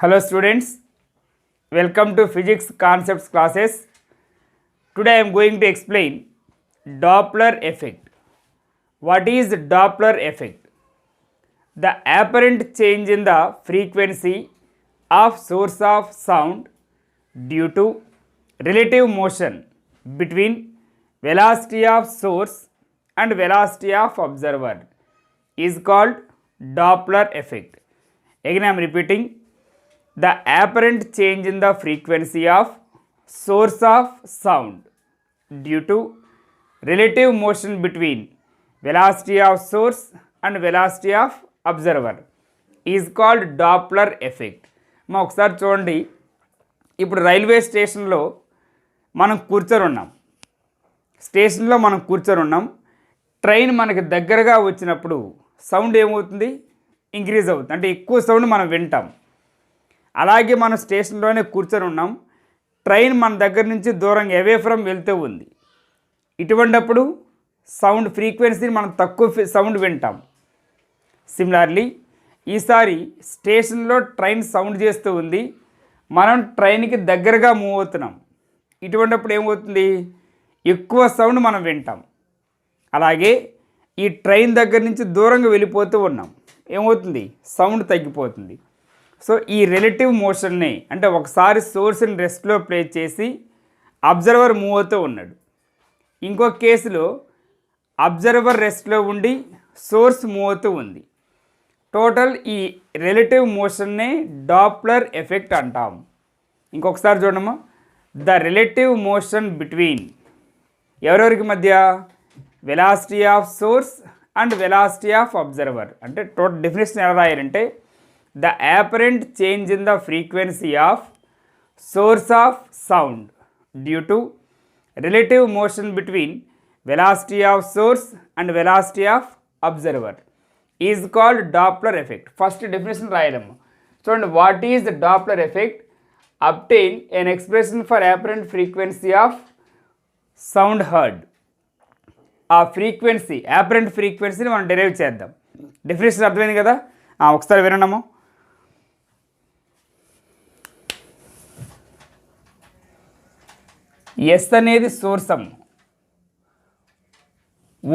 Hello students, welcome to physics concepts classes. Today I am going to explain Doppler effect. What is Doppler effect? The apparent change in the frequency of source of sound due to relative motion between velocity of source and velocity of observer is called Doppler effect. Again I am repeating, the apparent change in the frequency of source of sound due to relative motion between velocity of source and velocity of observer is called Doppler effect. మా ఒకసారి చూడండి, ఇప్పుడు railway స్టేషన్లో మనం కూర్చొని ఉన్నాం. Train మనకి దగ్గరగా వచ్చినప్పుడు సౌండ్ ఏమవుతుంది? ఇంక్రీజ్ అవుతుంది, అంటే ఎక్కువ సౌండ్ మనం వింటాం. అలాగే మనం స్టేషన్లోనే కూర్చొని ఉన్నాం, ట్రైన్ మన దగ్గర నుంచి దూరంగా అవే ఫ్రమ్ వెళ్తూ ఉంది. ఇటువంటిప్పుడు సౌండ్ ఫ్రీక్వెన్సీని మనం తక్కువ సౌండ్ వింటాం. సిమిలర్లీ ఈసారి స్టేషన్లో ట్రైన్ సౌండ్ చేస్తూ ఉంది, మనం ట్రైన్కి దగ్గరగా మూవ్ అవుతున్నాం. ఇటువంటిప్పుడు ఏమవుతుంది? ఎక్కువ సౌండ్ మనం వింటాం. అలాగే ఈ ట్రైన్ దగ్గర నుంచి దూరంగా వెళ్ళిపోతూ ఉన్నాం, ఏమవుతుంది? సౌండ్ తగ్గిపోతుంది. సో ఈ రిలేటివ్ మోషన్ని, అంటే ఒకసారి సోర్స్ని రెస్ట్లో ప్లేస్ చేసి అబ్జర్వర్ మూవ్ అవుతూ ఉన్నాడు, ఇంకో కేసులో అబ్జర్వర్ రెస్ట్లో ఉండి సోర్స్ మూవ్ అవుతూ ఉంది. టోటల్ ఈ రిలేటివ్ మోషన్నే డాప్లర్ ఎఫెక్ట్ అంటాం. ఇంకొకసారి చూడమ్మా, ద రిలేటివ్ మోషన్ బిట్వీన్ ఎవరెవరికి మధ్య? Velocity of source and velocity of observer. అంటే టోటల్ డెఫినేషన్ ఎలా రాయాలంటే, the apparent change in the frequency of source of sound due to relative motion between velocity of source and velocity of observer is called Doppler effect. First definition రాయలేము. చూడండి, what is the Doppler effect? Obtain an expression for apparent frequency of sound heard. ఆ frequency, apparent ఫ్రీక్వెన్సీని మనం derive చేద్దాం. Definition అర్థమైంది కదా? ఒకసారి వినడము. Yes అనేది సోర్స్ అమ్ము,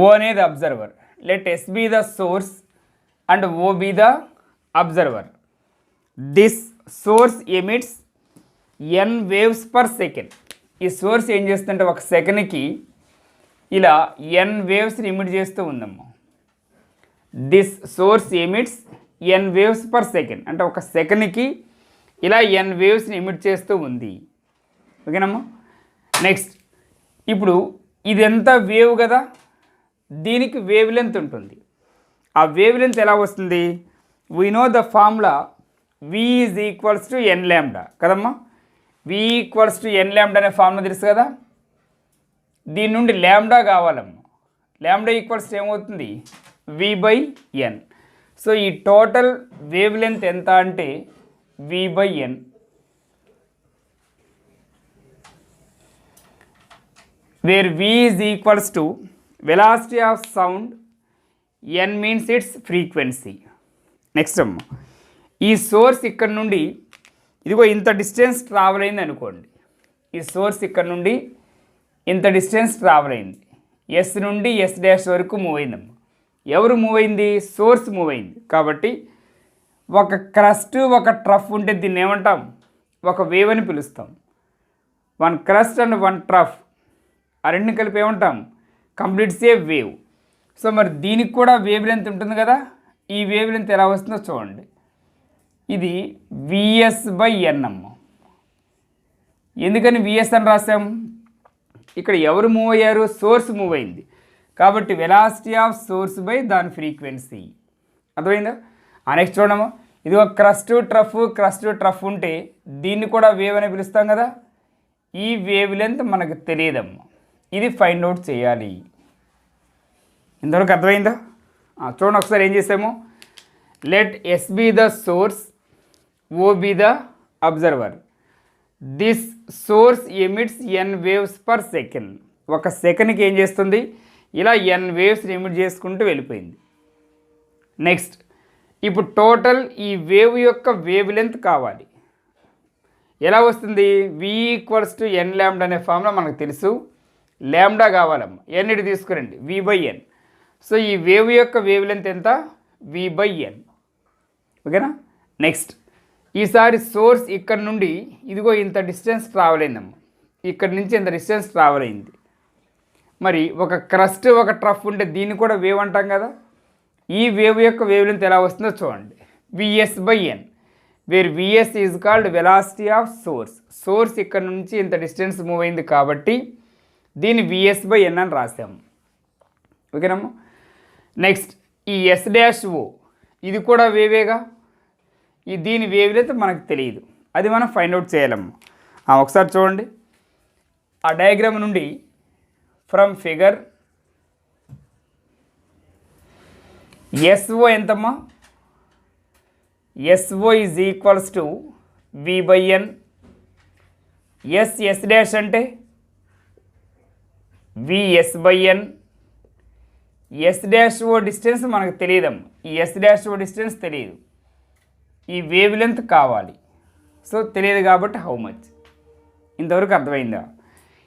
ఓ అనేది observer. Let S be the source and O be the observer. This source emits N waves per second. ఈ సోర్స్ ఏం చేస్తుందంటే ఒక సెకండ్కి ఇలా ఎన్ వేవ్స్ని ఎమిట్ చేస్తూ ఉందమ్మా. This source emits N waves per second, అంటే ఒక సెకండ్కి ఇలా ఎన్ వేవ్స్ని ఎమిట్ చేస్తూ ఉంది. ఓకేనమ్మా. నెక్స్ట్, ఇప్పుడు ఇదంతా వేవ్ కదా, దీనికి వేవ్ లెంత్ ఉంటుంది. ఆ వేవ్ లెంత్ ఎలా వస్తుంది? We know the formula v is equals to n lambda కదమ్మా. v ఈక్వల్స్ టు ఎన్ ల్యాండా అనే ఫార్ములా తెలుసు కదా. దీని నుండి ల్యాండా కావాలమ్మా. ల్యాండా ఈక్వల్స్ ఏమవుతుంది? v by N. సో ఈ టోటల్ వేవ్ లెంత్ ఎంత అంటే v by N. where v is equals to velocity of sound, n means its frequency. Next అమ్మ, ఈ సోర్స్ ఇక్కడ నుండి ఇదిగో ఇంత డిస్టెన్స్ ట్రావెల్ అయింది అనుకోండి. ఈ సోర్స్ ఇక్కడ నుండి ఇంత డిస్టెన్స్ ట్రావెల్ అయింది, ఎస్ నుండి ఎస్ డాష్ వరకు మూవ్ అయిందమ్మ. ఎవరు మూవ్ అయింది? సోర్స్ మూవ్ అయింది. కాబట్టి ఒక క్రస్ట్ ఒక ట్రఫ్ ఉంటే దీన్ని ఏమంటాం? ఒక వేవ్ అని పిలుస్తాం. One crust and one trough, ఆ రెండుని కలిపి ఏమంటాం? కంప్లీట్స్ ఏ వేవ్. సో మరి దీనికి కూడా వేవ్ లెంత్ ఉంటుంది కదా. ఈ వేవ్ లెంత్ ఎలా వస్తుందో చూడండి. ఇది విఎస్ బై ఎన్ అమ్మ. ఎందుకని విఎస్ అని రాసాం? ఇక్కడ ఎవరు మూవ్ అయ్యారు? సోర్స్ మూవ్ అయింది. కాబట్టి వెలాసిటీ ఆఫ్ సోర్స్ బై దాని ఫ్రీక్వెన్సీ. అర్థమైందా? నెక్స్ట్ చూడమ్మా, ఇది ఒక క్రస్ట్ ట్రఫ్ ఉంటే దీన్ని కూడా వేవ్ అని పిలుస్తాం కదా. ఈ వేవ్ లెంత్ మనకు తెలియదమ్మా, ఇది ఫైండ్ అవుట్ చేయాలి. ఇంతవరకు అర్థమైందా? చూడండి ఒకసారి ఏం చేసాము. Let S be the source, O be the observer. This source emits N waves per second. ఒక సెకండ్కి ఏం చేస్తుంది? ఇలా ఎన్ వేవ్స్ని ఎమిట్ చేసుకుంటూ వెళ్ళిపోయింది. నెక్స్ట్, ఇప్పుడు టోటల్ ఈ వేవ్ యొక్క వేవ్ లెంత్ కావాలి. ఎలా వస్తుంది? v ఈక్వల్స్ టు n ల్యాండా అనే ఫార్ములా మనకు తెలుసు. ల్యాండా కావాలమ్మ, n ఇటు తీసుకురండి, v/n. సో ఈ వేవ్ యొక్క వేవ్ లెంత్ ఎంత? v/n. ఓకేనా? నెక్స్ట్, ఈసారి సోర్స్ ఇక్కడ నుండి ఇదిగో ఇంత డిస్టెన్స్ ట్రావెల్ అయిందమ్మా, ఇక్కడి నుంచి ఇంత డిస్టెన్స్ ట్రావెల్ అయింది. మరి ఒక క్రస్ట్ ఒక ట్రఫ్ ఉంటే దీన్ని కూడా వేవ్ అంటాం కదా. ఈ వేవ్ యొక్క వేవ్ లెంత్ ఎలా వస్తుందో చూడండి, vs/n, where vs is called velocity of source. Source ఇక్కడ నుంచి ఇంత డిస్టెన్స్ మూవ్ అయింది కాబట్టి దీన్ని vs/n అని రాసాము. ఓకేనమ్మా? నెక్స్ట్, ఈ s-o ఇది కూడా వేవేగా, ఈ దీని వేవ్ లెంత్ మనకు తెలియదు, అది మనం ఫైండ్ అవుట్ చేయాలమ్మా. ఒకసారి చూడండి ఆ డయాగ్రామ్ నుండి, ఫ్రమ్ ఫిగర్ SO ఎంతమ్మా? SO is equals to v/n. S dash అంటే vs/n. S-o డిస్టెన్స్ మనకు తెలియదమ్మా, ఈ S-o డిస్టెన్స్ తెలియదు, ఈ వేవ్ లెంత్ కావాలి. సో తెలియదు కాబట్టి హౌ మచ్. ఇంతవరకు అర్థమైందా?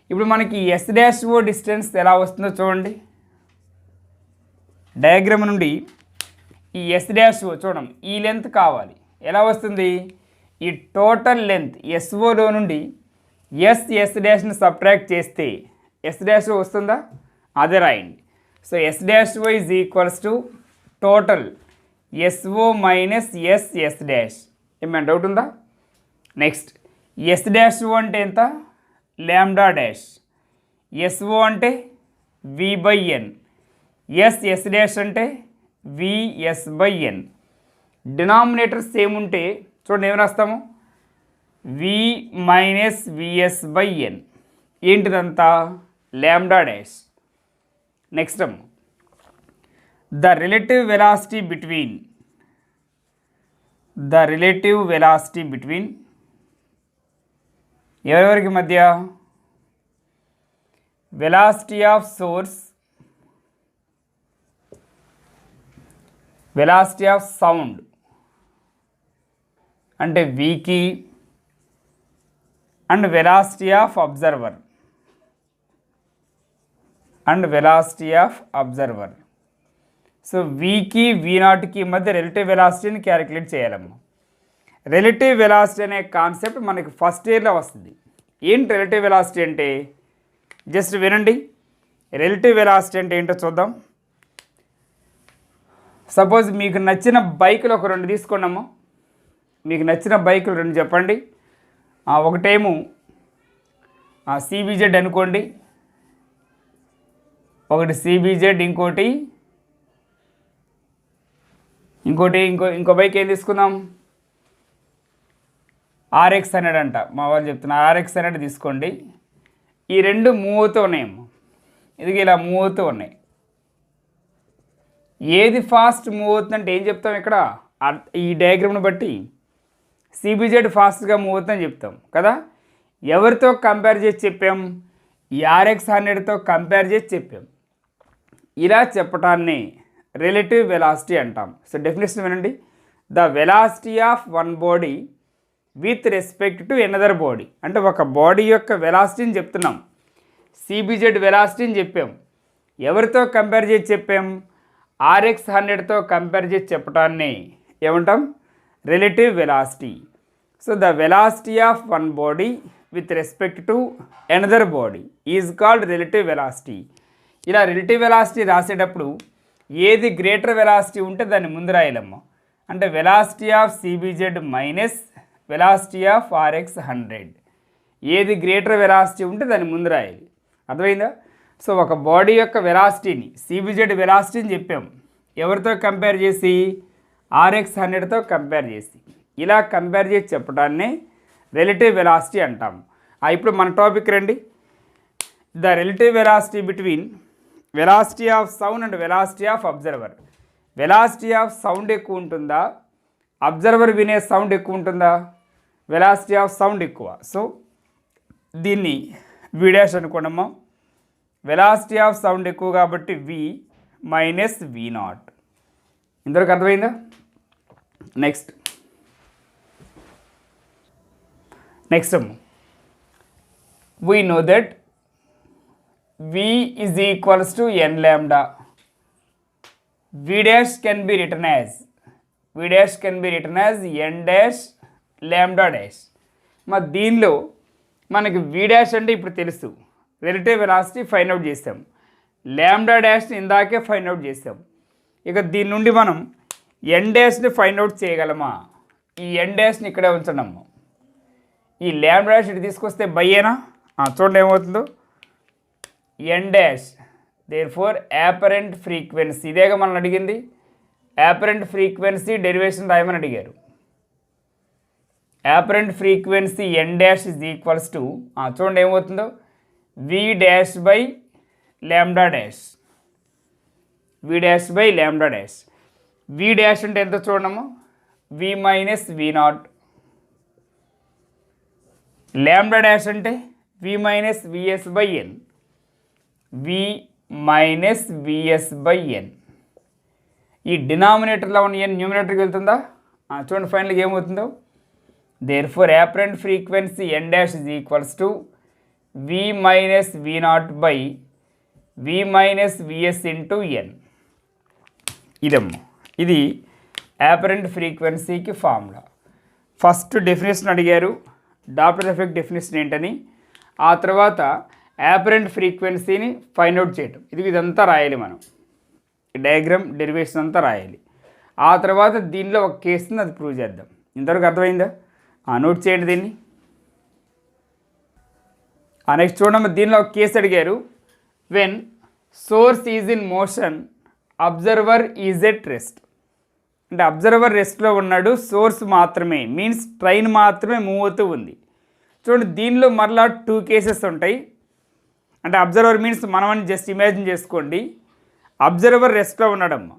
ఇప్పుడు మనకి S-o డిస్టెన్స్ ఎలా వస్తుందో చూడండి. డయాగ్రామ్ నుండి ఈ S-o చూడం, ఈ లెంత్ కావాలి. ఎలా వస్తుంది? ఈ టోటల్ లెంత్ SOలో నుండి S-ని సబ్ట్రాక్ట్ చేస్తే S-o వస్తుందా? అదే రాయండి. So S-o is equals to total SO minus S-. ఏమైనా డౌట్ ఉందా? నెక్స్ట్, S-o అంటే ఎంత? ల్యాండా డాష్. SO అంటే v/n. S అంటే vs/n. డినామినేటర్ సేమ్ ఉంటే చూడండి ఏమి రాస్తాము? v minus vs/n. ఏంటిదంతా? Lambda dash. Next, the relative velocity between ఎవరెవరికి మధ్య? Velocity of source, velocity of sound అంటే వీకి, and velocity of observer so వీకి v0కి మధ్య రిలేటివ్ వెలాసిటీని క్యాలిక్యులేట్ చేయాలమ్మా. రిలేటివ్ వెలాసిటీ అనే కాన్సెప్ట్ మనకి ఫస్ట్ ఇయర్లో వస్తుంది. ఏంటి రిలేటివ్ వెలాసిటీ అంటే? జస్ట్ వినండి. రిలేటివ్ వెలాసిటీ అంటే ఏంటో చూద్దాం. సపోజ్ మీకు నచ్చిన బైకులు ఒక 2 తీసుకోండమ్మా. మీకు నచ్చిన బైకులు 2 చెప్పండి. ఒకటేమో CBZ అనుకోండి, ఒకటి CBZ, ఇంకో బైక్ ఏం తీసుకుందాం? RX 100 అంట, మా వాళ్ళు చెప్తున్నారు. RX 100 తీసుకోండి. ఈ 2 మూవ్ అవుతూ ఉన్నాయేమో, ఇది ఇలా మూవ్ అవుతూ ఉన్నాయి. ఏది ఫాస్ట్ మూవ్ అవుతుందంటే ఏం చెప్తాం ఇక్కడ? ఈ డయాగ్రామ్ని బట్టి CBZ ఫాస్ట్గా మూవ్ అవుతుందని చెప్తాం కదా. ఎవరితో కంపేర్ చేసి చెప్పాం? ఈ RX 100తో కంపేర్ చేసి చెప్పాం. ఇలా చెప్పటాన్ని రిలేటివ్ వెలాసిటీ అంటాం. సో డెఫినేషన్ వినండి. The velocity of one body with respect to another body. అంటే ఒక బాడీ యొక్క వెలాసిటీని చెప్తున్నాం. CBZ వెలాసిటీని చెప్పాం. ఎవరితో కంపేర్ చేసి చెప్పాం? RX 100తో కంపేర్ చేసి చెప్పటాన్ని ఏమంటాం? Relative velocity. So the velocity of one body with respect to another body is called relative velocity. ఇలా రిలేటివ్ వెలాసిటీ రాసేటప్పుడు ఏది గ్రేటర్ వెలాసిటీ ఉంటే దాన్ని ముందు రాయాలమ్మా. అంటే velocity of CBZ minus velocity of RX 100. ఏది గ్రేటర్ వెలాసిటీ ఉంటే దాన్ని ముందు రాయాలి. అర్థమైందా? సో ఒక బాడీ యొక్క వెలాసిటీని, CBZ వెలాసిటీని చెప్పాం. ఎవరితో కంపేర్ చేసి? RX 100తో కంపేర్ చేసి. ఇలా కంపేర్ చేసి చెప్పడాన్నే రిలేటివ్ వెలాసిటీ అంటాం. ఇప్పుడు మన టాపిక్ రండి. The relative velocity between velocity of sound and velocity of observer. Velocity of sound ఎక్కువ ఉంటుందా, అబ్జర్వర్ వినే సౌండ్ ఎక్కువ ఉంటుందా? వెలాసిటీ ఆఫ్ సౌండ్ ఎక్కువ. సో దీన్ని v' అనుకోండమ్మా. వెలాసిటీ ఆఫ్ సౌండ్ ఎక్కువ కాబట్టి v మైనస్ v0. ఇంతవరకు అర్థమైందా? Next, next we know that v is equals to n lambda. v dash can be written as n dash lambda dash. మరి దీనిలో మనకి v dash అంటే ఇప్పుడు తెలుసు, రిలేటివ్ వెలాసిటీ ఫైండ్ అవుట్ చేసాం. లాంబ్డా డాష్ని ఇందాకే ఫైండ్ అవుట్ చేసాం. ఇక దీని నుండి మనం ఎన్ డాష్ని ఫైండ్ అవుట్ చేయగలమా? ఈ ఎన్ డాష్ని ఇక్కడే ఉంచడము. ఈ లాంబ్డా డాష్ ఇటు తీసుకొస్తే బయ్యేనా? చూడండి ఏమవుతుందో. N dash therefore apparent frequency, ఇదేగా మనల్ని అడిగింది. యాపరెంట్ ఫ్రీక్వెన్సీ డెరివేషన్ రాయమని అడిగారు. Apparent frequency n dash is equals to, చూడండి ఏమవుతుందో, v dash by lambda dash. V dash by lambda dash. V dash అంటే ఎంత చూడము, v minus v naught. Lambda dash అంటే v minus v s by n. V minus v s by n. ఈ డినామినేటర్లో ఉన్న n న్యూమినేటర్కి వెళ్తుందా? చూడండి ఫైనల్గా ఏమవుతుందో. Therefore apparent frequency n dash is equals to v minus v naught by v minus v s into n. ఇదమ్మా, ఇది యాపరెంట్ ఫ్రీక్వెన్సీకి ఫార్ములా. ఫస్ట్ డెఫినేషన్ అడిగారు, డాప్లర్ ఎఫెక్ట్ డెఫినేషన్ ఏంటని. ఆ తర్వాత యాపరెంట్ ఫ్రీక్వెన్సీని ఫైండ్ అవుట్ చేయటం. ఇదంతా రాయాలి మనం, డయాగ్రామ్ డెరివేషన్ అంతా రాయాలి. ఆ తర్వాత దీనిలో ఒక కేసుని అది ప్రూవ్ చేద్దాం. ఇంతవరకు అర్థమైందా? నోట్ చేయండి దీన్ని. నెక్స్ట్ చూడమ్మా, దీనిలో ఒక కేసు అడిగారు. When source is in motion, observer is at rest. అంటే అబ్జర్వర్ రెస్ట్లో ఉన్నాడు, సోర్స్ మాత్రమే, మీన్స్ ట్రైన్ మాత్రమే మూవ్ అవుతూ ఉంది. చూడండి దీనిలో మరలా 2 కేసెస్ ఉంటాయి. అంటే అబ్జర్వర్ మీన్స్ మనమని జస్ట్ ఇమాజిన్ చేసుకోండి. అబ్జర్వర్ రెస్ట్లో ఉన్నాడమ్మ,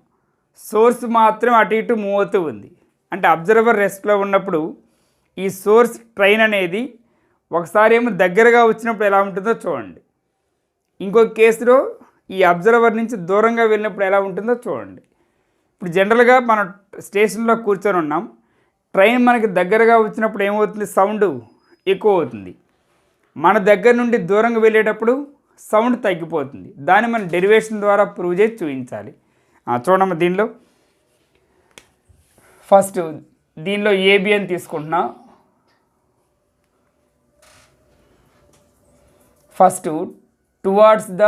సోర్స్ మాత్రం అటు ఇటు మూవ్ అవుతూ ఉంది. అంటే అబ్జర్వర్ రెస్ట్లో ఉన్నప్పుడు ఈ సోర్స్ ట్రైన్ అనేది ఒకసారి ఏమో దగ్గరగా వచ్చినప్పుడు ఎలా ఉంటుందో చూడండి, ఇంకొక కేసులో ఈ అబ్జర్వర్ నుంచి దూరంగా వెళ్ళినప్పుడు ఎలా ఉంటుందో చూడండి. ఇప్పుడు జనరల్గా మనం స్టేషన్లో కూర్చొని ఉన్నాం, ట్రైన్ మనకి దగ్గరగా వచ్చినప్పుడు ఏమవుతుంది, సౌండ్ ఎక్కువ అవుతుంది. మన దగ్గర నుండి దూరంగా వెళ్ళేటప్పుడు సౌండ్ తగ్గిపోతుంది. దాన్ని మనం డెరివేషన్ ద్వారా ప్రూవ్ చేసి చూపించాలి. చూడమ్మా, దీనిలో ఫస్ట్ దీనిలో ఏబి అని తీసుకుంటున్నా. First towards the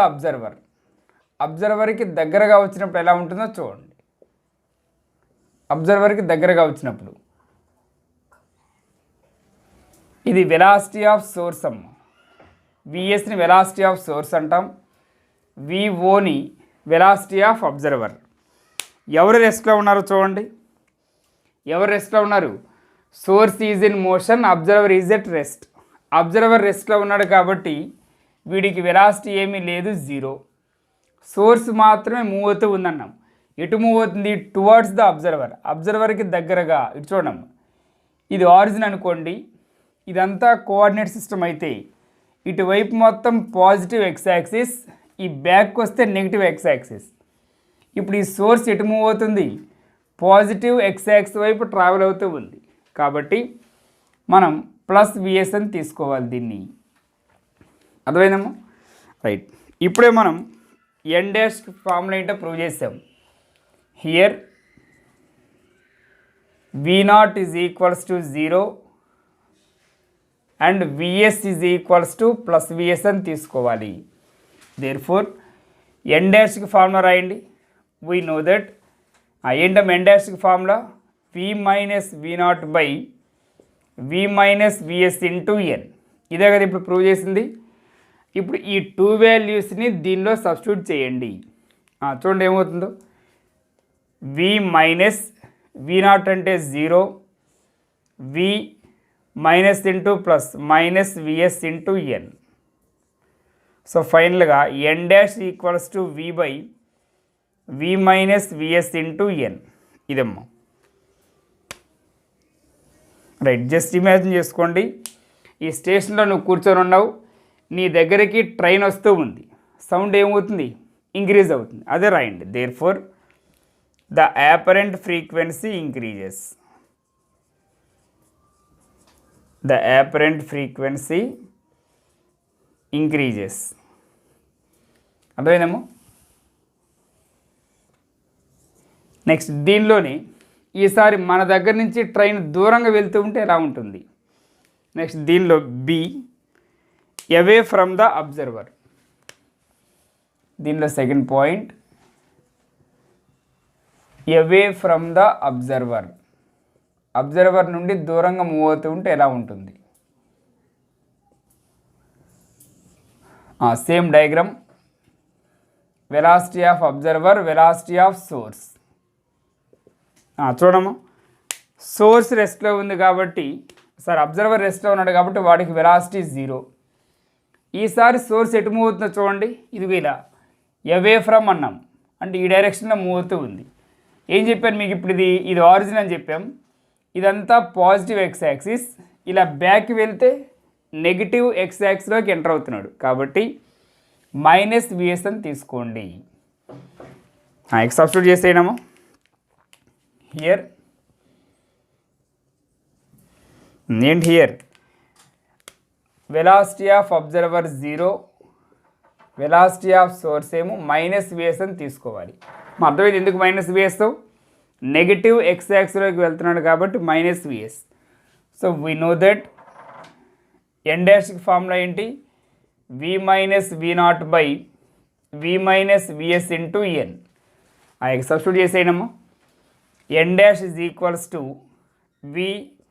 observer. అబ్జర్వర్కి దగ్గరగా వచ్చినప్పుడు ఎలా ఉంటుందో చూడండి. అబ్జర్వర్కి దగ్గరగా వచ్చినప్పుడు ఇది వెలాసిటీ ఆఫ్ సోర్స్ అమ్మ. విఎస్ని వెలాసిటీ ఆఫ్ సోర్స్ అంటాం, విఓని వెలాసిటీ ఆఫ్ అబ్జర్వర్. ఎవరు రెస్ట్లో ఉన్నారో చూడండి. ఎవరు రెస్ట్లో ఉన్నారు? Source is in motion, observer is at rest. Observer రెస్ట్లో ఉన్నాడు కాబట్టి వీడికి వెలాసిటీ ఏమీ లేదు, 0. సోర్స్ మాత్రమే మూవ్ అవుతూ ఉందన్నాం. ఎటు మూవ్ అవుతుంది? Towards the observer. అబ్జర్వర్కి దగ్గరగా. ఇటు చూడమ్మా, ఇది ఆరిజిన్ అనుకోండి, ఇదంతా కోఆర్డినేట్ సిస్టమ్ అయితే ఇటువైపు మొత్తం పాజిటివ్ ఎక్స్ యాక్సిస్, ఈ బ్యాక్ వస్తే నెగిటివ్ ఎక్స్ యాక్సిస్. ఇప్పుడు ఈ సోర్స్ ఎటు మూవ్ అవుతుంది? పాజిటివ్ ఎక్స్ యాక్సిస్ వైపు ట్రావెల్ అవుతూ ఉంది. కాబట్టి మనం ప్లస్ విఎస్ అని తీసుకోవాలి దీన్ని. అర్థమైందమ్మా? రైట్. ఇప్పుడే మనం ఎన్ డాష్ ఫార్ములా ఏంటో ప్రూవ్ చేసాం. Here v naught is equals to 0 and v s is equals to plus v s అని తీసుకోవాలి. దేర్ఫోర్ ఎన్ డాష్కి ఫార్ములా రాయండి. వీ నో దట్ ఏంటమ్మా ఎన్ డాష్కి formula? V minus v naught by v minus v s into n. ఇదే కదా ఇప్పుడు prove చేసింది. ఇప్పుడు ఈ 2 వాల్యూస్ని దీనిలో సబ్స్టిట్యూట్ చేయండి. చూడండి ఏమవుతుందో. వి మైనస్ వి నాట్ అంటే 0, v minus into plus minus v s into n. So ఫైనల్గా n dash equals to v by v minus v s into n. ఇదమ్మా. రైట్. జస్ట్ ఇమాజిన్ చేసుకోండి, ఈ స్టేషన్లో నువ్వు కూర్చొని ఉన్నావు, నీ దగ్గరికి ట్రైన్ వస్తూ ఉంది, సౌండ్ ఏమవుతుంది? ఇంక్రీజ్ అవుతుంది. అదే రాయండి. Therefore the apparent frequency increases. The apparent frequency increases. అర్థమైందేమో. నెక్స్ట్ దీనిలోని ఈసారి మన దగ్గర నుంచి ట్రైన్ దూరంగా వెళ్తూ ఉంటే ఎలా ఉంటుంది. నెక్స్ట్ దీనిలో b away from the observer. దీనిలో second point away from the observer. Observer నుండి దూరంగా మూవ్ అవుతూ ఉంటే ఎలా ఉంటుంది. Same diagram. Velocity of observer, velocity of source. చూడము, సోర్స్ రెస్ట్లో ఉంది కాబట్టి అబ్జర్వర్ రెస్ట్లో ఉన్నాడు కాబట్టి వాడికి వెలాసిటీ 0. ఈసారి సోర్స్ ఎటు మూవ్ అవుతుందో చూడండి. ఇది ఇలా అవే ఫ్రమ్ అన్నాం అంటే ఈ డైరెక్షన్లో మూవ్ అవుతూ ఉంది. ఏం చెప్పాను మీకు ఇప్పుడు, ఇది ఆరిజిన్ అని చెప్పాం. ఇదంతా పాజిటివ్ ఎక్స్ యాక్సిస్. ఇలా బ్యాక్ వెళ్తే నెగిటివ్ ఎక్స్ యాక్సిస్లోకి ఎంటర్ అవుతున్నాడు కాబట్టి -vs అని తీసుకోండి. ఎక్స్ సబ్స్టిట్యూట్ చేసేయడము. హియర్ ఏంటి, here velocity of observer 0, velocity of source ఏమో -vs అని తీసుకోవాలి. మా అర్థమైంది ఎందుకు -vs. నెగిటివ్ ఎక్స్ యాక్సిస్లోకి వెళ్తున్నాడు కాబట్టి -vs. So we know that n డాష్కి ఫార్ములా ఏంటి, v - v0 బై v - vs ఇంటూ ఎన్. ఆ ఎక్స్ సబ్స్టిట్యూట్ చేసేయడము. N dash is equals to v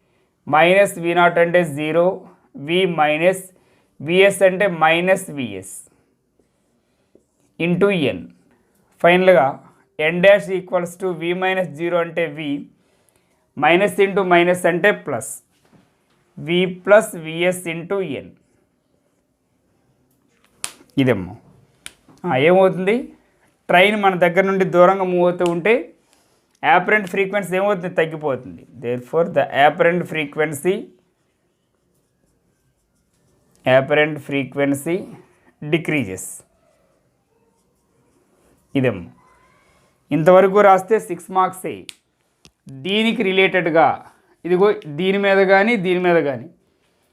- v0 అంటే 0, v - vs అంటే -vs ఇంటూ ఎన్. ఫైనల్గా n dash equals to v - 0 అంటే v, minus into minus అంటే plus, v plus vs into n. ఇదేమో ఏమవుతుంది, train మన దగ్గర నుండి దూరంగా మూవ్ అవుతూ ఉంటే యాపరెంట్ ఫ్రీక్వెన్సీ ఏమవుతుంది, తగ్గిపోతుంది. Therefore the apparent frequency decreases. ఇదేమో ఇంతవరకు రాస్తే 6 మార్క్సే. దీనికి రిలేటెడ్గా ఇదిగో దీని మీద కానీ దీని మీద కానీ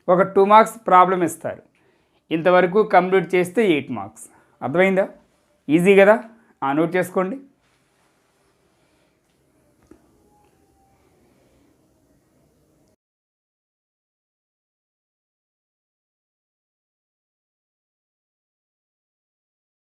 ఒక 2 మార్క్స్ ప్రాబ్లం ఇస్తారు. ఇంతవరకు కంప్లీట్ చేస్తే 8 మార్క్స్. అర్థమైందా? ఈజీ కదా, నోట్ చేసుకోండి.